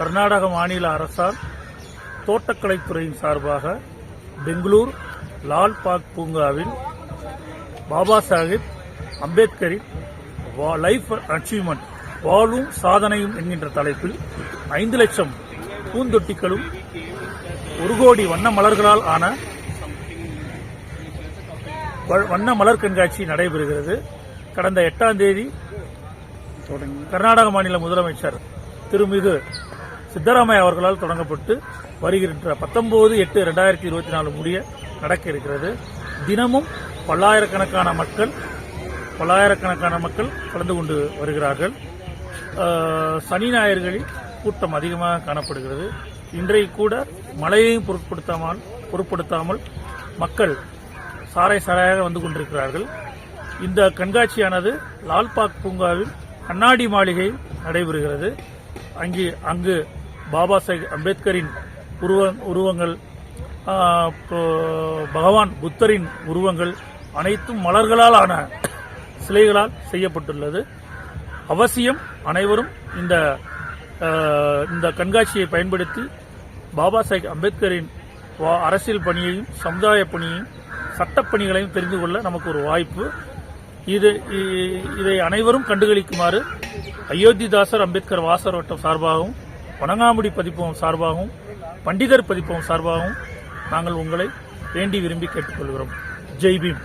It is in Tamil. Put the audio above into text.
கர்நாடக மாநில அரசால் தோட்டக்கலைத்துறையின் சார்பாக பெங்களூர் லால் பார்க் பூங்காவில் பாபா சாஹிப் அம்பேத்கரின் லைஃப் அச்சீவ்மெண்ட் வாழும் சாதனையும் என்கின்ற தலைப்பில் 5 லட்சம் பூந்தொட்டிகளும் 1 கோடி வண்ண மலர்களால் ஆன வண்ண மலர் கண்காட்சி நடைபெறுகிறது. கடந்த 8ஆம் தேதி கர்நாடக மாநில முதலமைச்சர் திருமிகு சித்தராமையா அவர்களால் தொடங்கப்பட்டு வருகின்ற 19/8/2024 முடிய நடக்க இருக்கிறது. தினமும் பல்லாயிரக்கணக்கான மக்கள் கலந்து கொண்டு வருகிறார்கள். சனி ஞாயிறுகளில் கூட்டம் அதிகமாக காணப்படுகிறது. இன்றைக்கு கூட மழையையும் பொருட்படுத்தாமல் மக்கள் சாரையாக வந்து கொண்டிருக்கிறார்கள். இந்த கண்காட்சியானது லால் பார்க் பூங்காவில் கண்ணாடி மாளிகையில் நடைபெறுகிறது. அங்கு பாபா சாஹிப் அம்பேத்கரின் உருவங்கள், பகவான் புத்தரின் உருவங்கள் அனைத்தும் மலர்களால் ஆன சிலைகளால் செய்யப்பட்டுள்ளது. அவசியம் அனைவரும் இந்த கண்காட்சியை பயன்படுத்தி பாபா சாஹிப் அம்பேத்கரின் அரசியல் பணியையும் சமுதாய பணியையும் சட்டப்பணிகளையும் தெரிந்து கொள்ள நமக்கு ஒரு வாய்ப்பு. இதை அனைவரும் கண்டுகளிக்குமாறு அயோத்திதாசர் அம்பேத்கர் வாசர் வட்டம் சார்பாகவும், வணங்காமுடி பதிப்பகம் சார்பாகவும், பண்டிதர் பதிப்பகம் சார்பாகவும் நாங்கள் உங்களை வேண்டி விரும்பி கேட்டுக்கொள்கிறோம். ஜெய் பீம்.